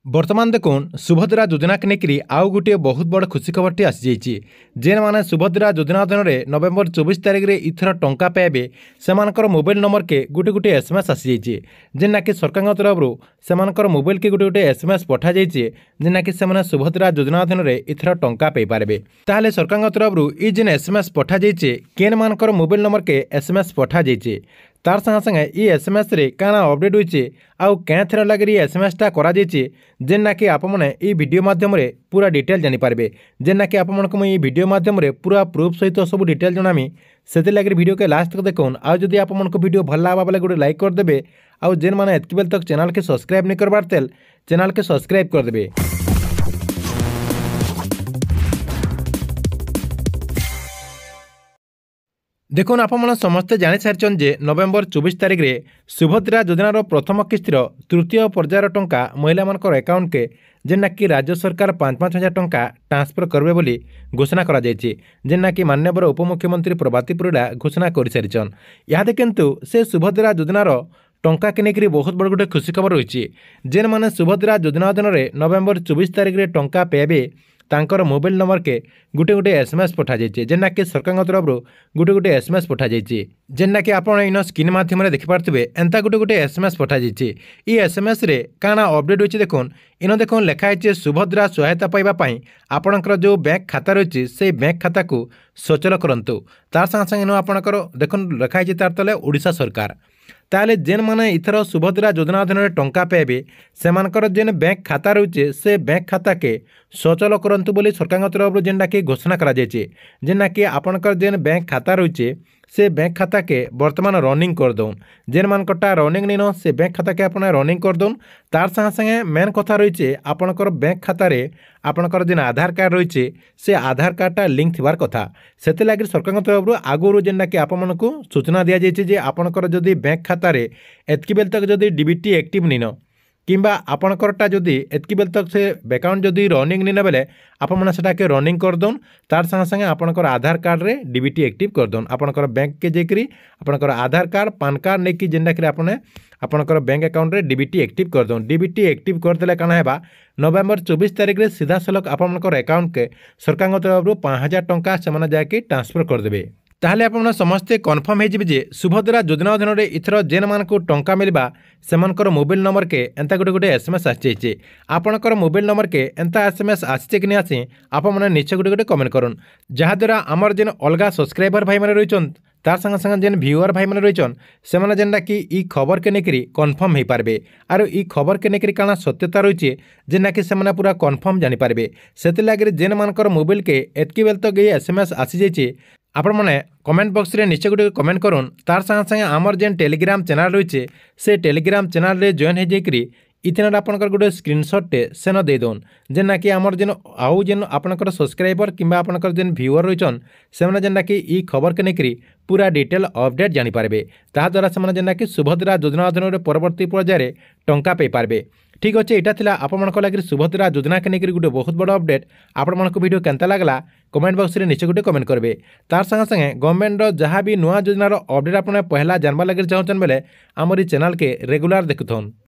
बर्तमान देखुन सुभद्रा योजना के लेकर आउ गोटे बहुत बड़ खुशी खबर आसी जाइए। जेन माने सुभद्रा योजना अधीन में नवेम्बर 24 तारिख में इथर टंका पाइबे से मोबाइल नंबर के गोटे गोटे एसएमएस आसी जाइए। जेना कि सरकार तरफ से मोबाइल के गोटे गोटे एसएमएस पठा जाइए जेना कि से सुभद्रा योजना अधीन में इथर टंका पाइपारे। ताहले सरकार तरफ ये जेन एसएमएस पठा जाइए केन मानकर मोबाइल नंबर के एसएमएस पठा जाइए तार संगे संगे ये एसएमएस रे काना अपडेट होइए आउ क्या थर लगे एसएमएसटा करा जाइए जेना कि आपने ये वीडियो माध्यम रे पूरा डिटेल जानी पारबे। जेना कि आपमनकु मुई वीडियो माध्यम रे पूरा प्रूफ सहित सब डिटेल जनामी से लगे वीडियो के लास्ट तक देखुन। आउ जदि आपमनकु वीडियो भल लगा बेले गोटे लाइक कर देबे आउ जेन माने एतकी बेल तक चैनल के सब्सक्राइब नहीं करबार तेल चैनल के सब्सक्राइब कर देबे। देखुन आपमन समस्ते जानी सारिछन जे नवेम्बर 24 तारिख में सुभद्रा योजनार प्रथम किस्तिर तृतीय पर्यायर टंका महिला मानकर अकाउंट के जेना कि राज्य सरकार 5-5 हजार टंका ट्रांसफर करबे बोली घोषणा करा जायछि। जेना कि माननीय उपमुख्यमंत्री प्रभाती परिडा घोषणा कर सारिछन। यादे किंतु से सुभद्रा योजनार टंका के लेकर बहुत बड़ गोटे खुशी खबर रही। जेन माने सुभद्रा योजना अधीन में नवेम्बर 24 तारिख में टंका पाइबे तांकर मोबाइल नंबर के गोटे गोटे एसएमएस पठा जाइए। जेना कि सरकार तरफ गोटे गोटे एसएमएस पठा जाइए। जेना कि आपण इन स्क्रीन माध्यम देखि पारथिबे एंता गोटे गोटे एसएमएस पठा जाइए। ई एसएमएस रे काना अपडेट होइछि देखुन। इन देखुन लेखा है सुभद्रा सहायता पाइबा पई आपणकर जो बैंक खाता रही से बैंक खाता को सचल करंतु। तार संगे संगे इन आपणकर देखुन लेखा है तार तले ओडिशा सरकार। ताले जेन माने इथर सुभद्रा योजना अधीन में टंका पाइबे से जेन बैंक खाता रही से बैंक खाता के सचल करंतु बोली सरकार तरफ जेनटा कि घोषणा करा जायछि। जेना कि आपणकर जेन बैंक खाता रही से बैंक खाता के वर्तमान रनिंग कर दौन। जेन मानकटा रनिंग नहीं न से बैंक खाता के अपना रनिंग कर दौन। तार संगे संगे मेन कथा रही आपणकर बैंक खाता रे आपणकर जेन आधार कार्ड रही से आधार कार्डटा लिंक थिबार कथा। सेते लागि सरकार तरफ आगुरु जेनटा कि आपमनकु सूचना दिया जायछि जे आपणकर जदि बैंक खाता रे एतकी बेल तक जदि डीबीटी एक्टिव नहीं न किंबा आपणकरटा जदि एतकी बेल तक से अकाउंट जदि रनिंग नहीं बेले आपमने सेटा के रनिंग कर दौन। तार संगे संगे आपणकर आधार कार्ड रे डीबीटी एक्टिव कर दौन। आपणकर बैंक के जेकरी आपणकर आधार कार्ड पान कार्ड नेकी जेनटा कि आपने आपणकर बैंक अकाउंट रे डीबीटी एक्टिव कर दौन। डीबीटी एक्टिव करदेले काना हेबा नवेम्बर 24 तारिख रे सीधा सलख आपणकर अकाउंट के सरकार तरफ 5000 टंका से जाके ट्रांसफर कर देबे। ताहले आपन समस्ते कन्फर्म हो जे सुभद्रा योजना अधीन में इथर जेन मान को टंका मिलवा से मोबाइल नंबर के एंता गोटे गोटे एसएमएस आसी। आपणकर मोबाइल नंबर के एंता एसएमएस आसी कि नहीं आसी आपने निश्चय गोटे गोटे कमेंट करूँ जहाद्वारा आमर जेन अलग सब्सक्राइबर भाई मैंने रही तार संगे संगे जेन व्यूअर भाई मैंने रही से जेनटा कि ई खबर के लेकर कन्फर्म हो पारे आर ई खबर के लेकर काना सत्यता रही जेना कि से पूरा कन्फर्म जानीपारे। से लगे जेन मानकर मोबाइल के एतकी बेल तक ये एसएमएस आसी जाइए आपण मैंने कमेंट बॉक्स रे निश्चय गोटे कमेंट करूँ। तार संगे संगे आमर जेन टेलीग्राम चैनल रही से टेलीग्राम चैनल रे जॉइन हो जाकरी इतने आपंकर गोटे स्क्रीनशॉट से न दे दौन। जेना कि आमर जेन आउ जेन आपंकर सब्सक्राइबर किंबा आपंकर जेन व्यूअर रही से जेनटा कि ई खबर के लेकर पूरा डिटेल अपडेट जानीपारे। ताद्वारा से जेनटा कि सुभद्रा योजना अधीन में परवर्ती पर्यायर टंका पाइपारे। ठीक अच्छे यहाँ था आपण लगे सुभद्रा योजना के लेकर गोटे बहुत बड़ अपडेट। आपण मन वीडियो केनता लगला कमेंट बॉक्स रे निश्चय गोटे कमेंट करेंगे। तार संगे संगे गवर्नमेंट जहाँ भी नुआ योजनार अपडेट आपने पहला जानवा लगे चाहून बेले आमरी चैनल के रेगुलर देखुन।